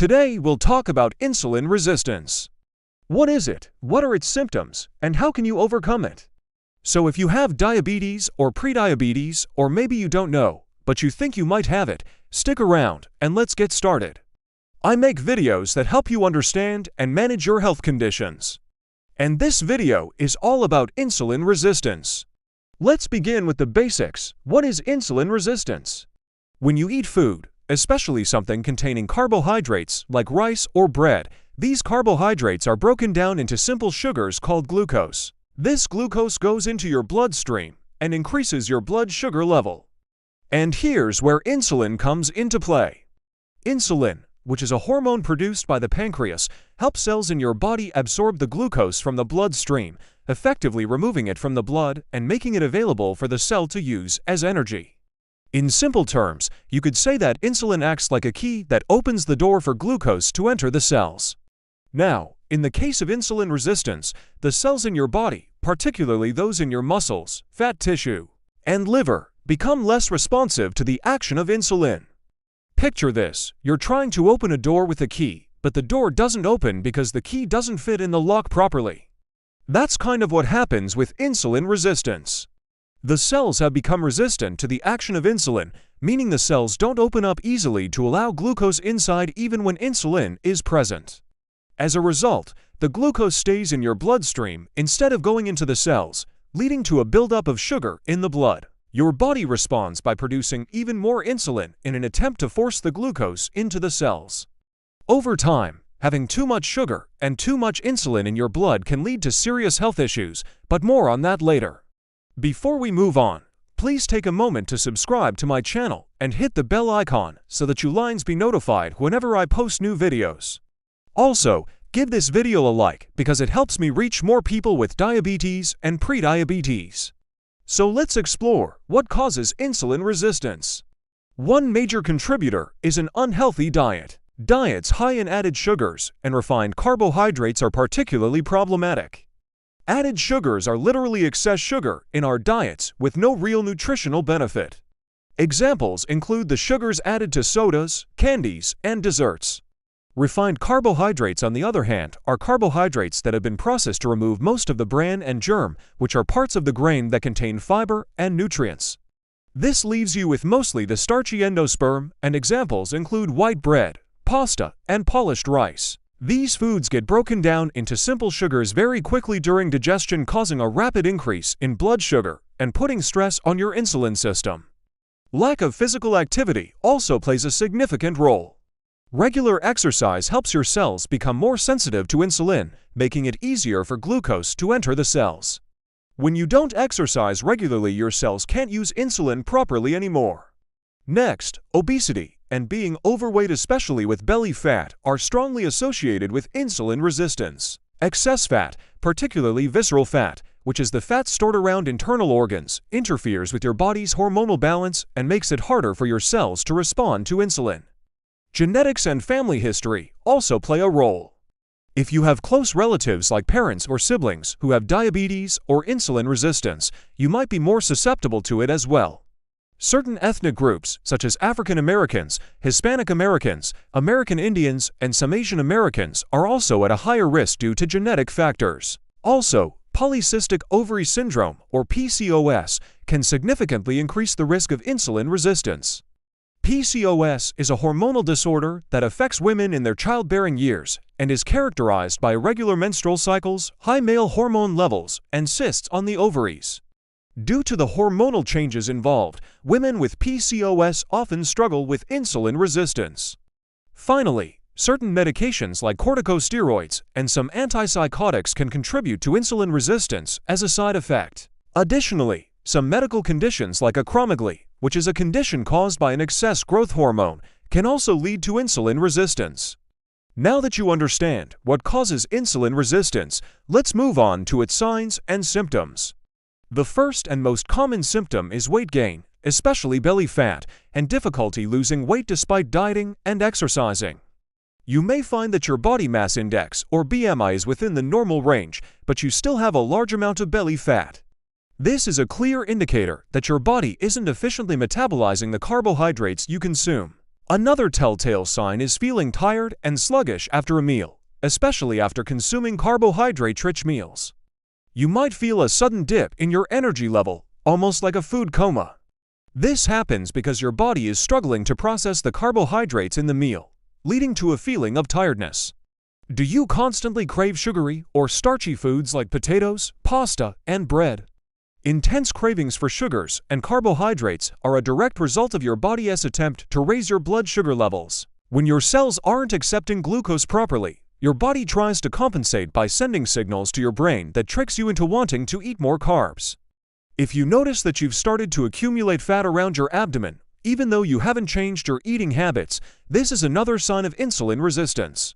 Today, we'll talk about insulin resistance. What is it? What are its symptoms? And how can you overcome it? So if you have diabetes or prediabetes, or maybe you don't know, but you think you might have it, stick around and let's get started. I make videos that help you understand and manage your health conditions. And this video is all about insulin resistance. Let's begin with the basics. What is insulin resistance? When you eat food, especially something containing carbohydrates like rice or bread, these carbohydrates are broken down into simple sugars called glucose. This glucose goes into your bloodstream and increases your blood sugar level. And here's where insulin comes into play. Insulin, which is a hormone produced by the pancreas, helps cells in your body absorb the glucose from the bloodstream, effectively removing it from the blood and making it available for the cell to use as energy. In simple terms, you could say that insulin acts like a key that opens the door for glucose to enter the cells. Now, in the case of insulin resistance, the cells in your body, particularly those in your muscles, fat tissue, and liver, become less responsive to the action of insulin. Picture this: you're trying to open a door with a key, but the door doesn't open because the key doesn't fit in the lock properly. That's kind of what happens with insulin resistance. The cells have become resistant to the action of insulin, meaning the cells don't open up easily to allow glucose inside even when insulin is present. As a result, the glucose stays in your bloodstream instead of going into the cells, leading to a buildup of sugar in the blood. Your body responds by producing even more insulin in an attempt to force the glucose into the cells. Over time, having too much sugar and too much insulin in your blood can lead to serious health issues, but more on that later. Before we move on, please take a moment to subscribe to my channel and hit the bell icon so that you lines be notified whenever I post new videos. Also, give this video a like because it helps me reach more people with diabetes and prediabetes. So let's explore what causes insulin resistance. One major contributor is an unhealthy diet. Diets high in added sugars and refined carbohydrates are particularly problematic. Added sugars are literally excess sugar in our diets with no real nutritional benefit. Examples include the sugars added to sodas, candies, and desserts. Refined carbohydrates, on the other hand, are carbohydrates that have been processed to remove most of the bran and germ, which are parts of the grain that contain fiber and nutrients. This leaves you with mostly the starchy endosperm, and examples include white bread, pasta, and polished rice. These foods get broken down into simple sugars very quickly during digestion, causing a rapid increase in blood sugar and putting stress on your insulin system. Lack of physical activity also plays a significant role. Regular exercise helps your cells become more sensitive to insulin, making it easier for glucose to enter the cells. When you don't exercise regularly, your cells can't use insulin properly anymore. Next, obesity and being overweight, especially with belly fat, are strongly associated with insulin resistance. Excess fat, particularly visceral fat, which is the fat stored around internal organs, interferes with your body's hormonal balance and makes it harder for your cells to respond to insulin. Genetics and family history also play a role. If you have close relatives like parents or siblings who have diabetes or insulin resistance, you might be more susceptible to it as well. Certain ethnic groups, such as African Americans, Hispanic Americans, American Indians, and some Asian Americans, are also at a higher risk due to genetic factors. Also, polycystic ovary syndrome, or PCOS, can significantly increase the risk of insulin resistance. PCOS is a hormonal disorder that affects women in their childbearing years and is characterized by irregular menstrual cycles, high male hormone levels, and cysts on the ovaries. Due to the hormonal changes involved, women with PCOS often struggle with insulin resistance. Finally, certain medications like corticosteroids and some antipsychotics can contribute to insulin resistance as a side effect. Additionally, some medical conditions like acromegaly, which is a condition caused by an excess growth hormone, can also lead to insulin resistance. Now that you understand what causes insulin resistance, let's move on to its signs and symptoms. The first and most common symptom is weight gain, especially belly fat, and difficulty losing weight despite dieting and exercising. You may find that your body mass index, or BMI, is within the normal range, but you still have a large amount of belly fat. This is a clear indicator that your body isn't efficiently metabolizing the carbohydrates you consume. Another telltale sign is feeling tired and sluggish after a meal, especially after consuming carbohydrate-rich meals. You might feel a sudden dip in your energy level, almost like a food coma. This happens because your body is struggling to process the carbohydrates in the meal, leading to a feeling of tiredness. Do you constantly crave sugary or starchy foods like potatoes, pasta, and bread? Intense cravings for sugars and carbohydrates are a direct result of your body's attempt to raise your blood sugar levels. When your cells aren't accepting glucose properly, your body tries to compensate by sending signals to your brain that tricks you into wanting to eat more carbs. If you notice that you've started to accumulate fat around your abdomen, even though you haven't changed your eating habits, this is another sign of insulin resistance.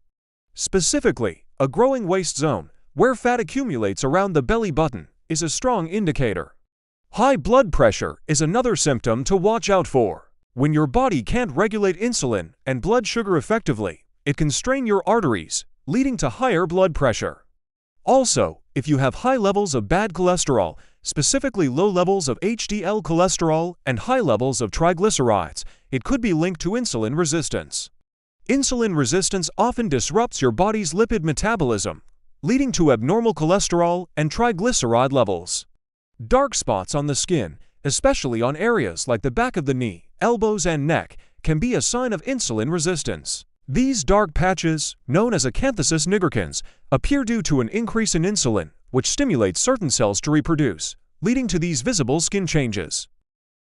Specifically, a growing waist zone, where fat accumulates around the belly button, is a strong indicator. High blood pressure is another symptom to watch out for. When your body can't regulate insulin and blood sugar effectively, it can strain your arteries, leading to higher blood pressure. Also, if you have high levels of bad cholesterol, specifically low levels of HDL cholesterol and high levels of triglycerides, it could be linked to insulin resistance. Insulin resistance often disrupts your body's lipid metabolism, leading to abnormal cholesterol and triglyceride levels. Dark spots on the skin, especially on areas like the back of the knee, elbows, and neck, can be a sign of insulin resistance. These dark patches, known as acanthosis nigricans, appear due to an increase in insulin, which stimulates certain cells to reproduce, leading to these visible skin changes.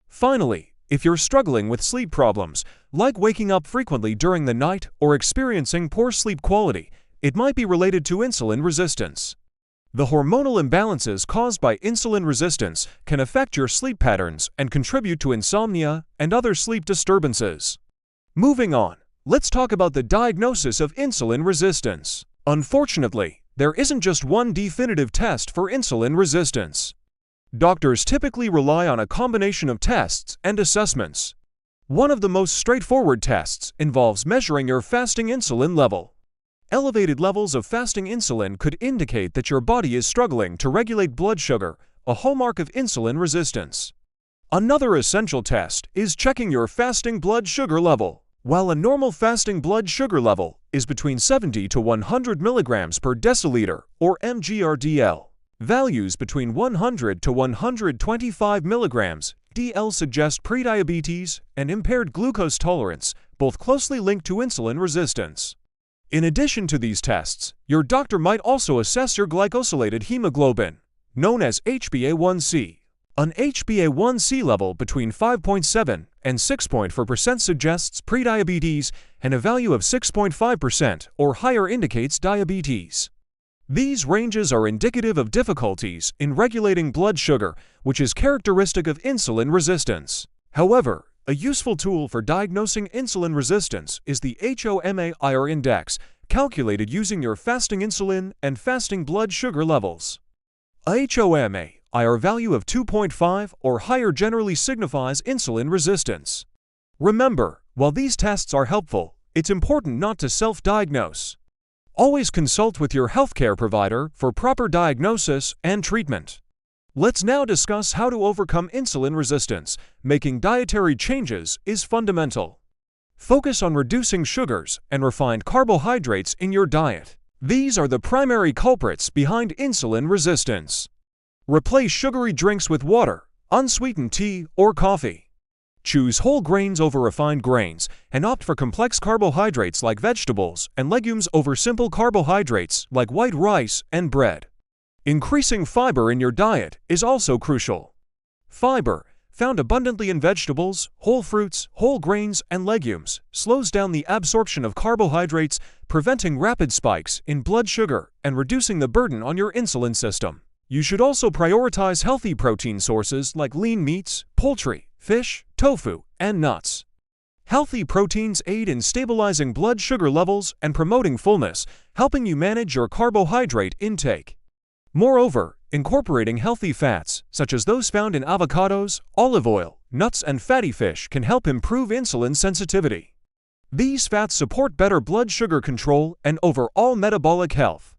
Finally, if you're struggling with sleep problems, like waking up frequently during the night or experiencing poor sleep quality, it might be related to insulin resistance. The hormonal imbalances caused by insulin resistance can affect your sleep patterns and contribute to insomnia and other sleep disturbances. Moving on, let's talk about the diagnosis of insulin resistance. Unfortunately, there isn't just one definitive test for insulin resistance. Doctors typically rely on a combination of tests and assessments. One of the most straightforward tests involves measuring your fasting insulin level. Elevated levels of fasting insulin could indicate that your body is struggling to regulate blood sugar, a hallmark of insulin resistance. Another essential test is checking your fasting blood sugar level. While a normal fasting blood sugar level is between 70 to 100 milligrams per deciliter, or mg/dl, values between 100 to 125 milligrams DL suggest prediabetes and impaired glucose tolerance, both closely linked to insulin resistance. In addition to these tests, your doctor might also assess your glycosylated hemoglobin, known as HbA1c. An HbA1c level between 5.7 and 6.4% suggests prediabetes, and a value of 6.5% or higher indicates diabetes. These ranges are indicative of difficulties in regulating blood sugar, which is characteristic of insulin resistance. However, a useful tool for diagnosing insulin resistance is the HOMA-IR index, calculated using your fasting insulin and fasting blood sugar levels. A HOMA-IR value of 2.5 or higher generally signifies insulin resistance. Remember, while these tests are helpful, it's important not to self-diagnose. Always consult with your healthcare provider for proper diagnosis and treatment. Let's now discuss how to overcome insulin resistance. Making dietary changes is fundamental. Focus on reducing sugars and refined carbohydrates in your diet. These are the primary culprits behind insulin resistance. Replace sugary drinks with water, unsweetened tea, or coffee. Choose whole grains over refined grains, and opt for complex carbohydrates like vegetables and legumes over simple carbohydrates like white rice and bread. Increasing fiber in your diet is also crucial. Fiber, found abundantly in vegetables, whole fruits, whole grains, and legumes, slows down the absorption of carbohydrates, preventing rapid spikes in blood sugar and reducing the burden on your insulin system. You should also prioritize healthy protein sources like lean meats, poultry, fish, tofu, and nuts. Healthy proteins aid in stabilizing blood sugar levels and promoting fullness, helping you manage your carbohydrate intake. Moreover, incorporating healthy fats, such as those found in avocados, olive oil, nuts, and fatty fish, can help improve insulin sensitivity. These fats support better blood sugar control and overall metabolic health.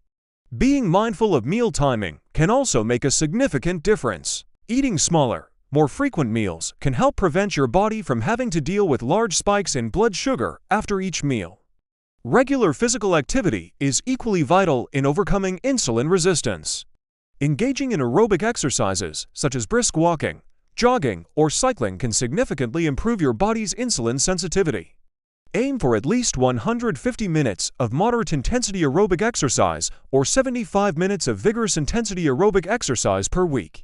Being mindful of meal timing can also make a significant difference. Eating smaller, More frequent meals can help prevent your body from having to deal with large spikes in blood sugar after each meal. Regular physical activity is equally vital in overcoming insulin resistance. Engaging in aerobic exercises such as brisk walking, jogging, or cycling can significantly improve your body's insulin sensitivity. Aim for at least 150 minutes of moderate intensity aerobic exercise or 75 minutes of vigorous intensity aerobic exercise per week.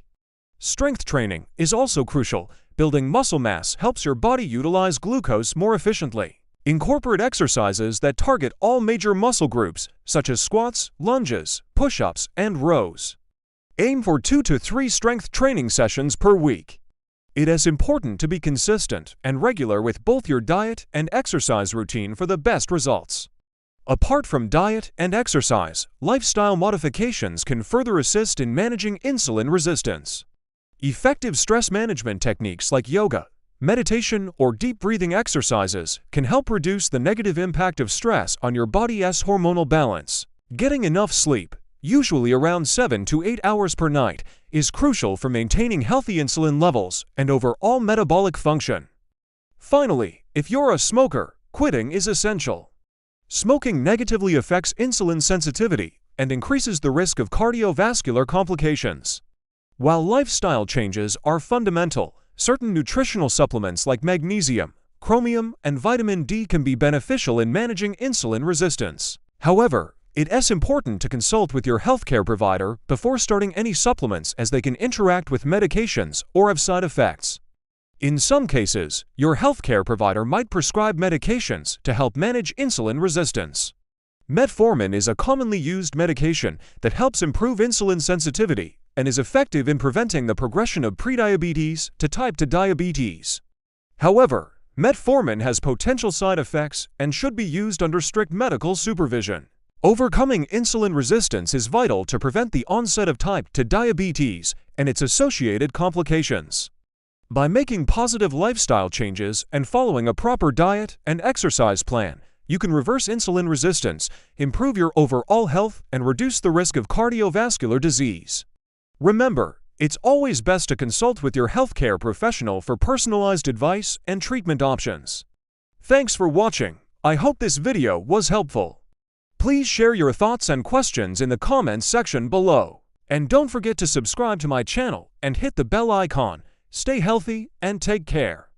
Strength training is also crucial. Building muscle mass helps your body utilize glucose more efficiently. Incorporate exercises that target all major muscle groups, such as squats, lunges, push-ups, and rows. Aim for 2 to 3 strength training sessions per week. It is important to be consistent and regular with both your diet and exercise routine for the best results. Apart from diet and exercise, lifestyle modifications can further assist in managing insulin resistance. Effective stress management techniques like yoga, meditation, or deep breathing exercises can help reduce the negative impact of stress on your body's hormonal balance. Getting enough sleep, usually around 7 to 8 hours per night, is crucial for maintaining healthy insulin levels and overall metabolic function. Finally, if you're a smoker, quitting is essential. Smoking negatively affects insulin sensitivity and increases the risk of cardiovascular complications. While lifestyle changes are fundamental, certain nutritional supplements like magnesium, chromium, and vitamin D can be beneficial in managing insulin resistance. However, it is important to consult with your healthcare provider before starting any supplements, as they can interact with medications or have side effects. In some cases, your healthcare provider might prescribe medications to help manage insulin resistance. Metformin is a commonly used medication that helps improve insulin sensitivity and is effective in preventing the progression of prediabetes to type 2 diabetes. However, metformin has potential side effects and should be used under strict medical supervision. Overcoming insulin resistance is vital to prevent the onset of type 2 diabetes and its associated complications. By making positive lifestyle changes and following a proper diet and exercise plan, you can reverse insulin resistance, improve your overall health, and reduce the risk of cardiovascular disease. Remember, it's always best to consult with your healthcare professional for personalized advice and treatment options. Thanks for watching. I hope this video was helpful. Please share your thoughts and questions in the comments section below. And don't forget to subscribe to my channel and hit the bell icon. Stay healthy and take care.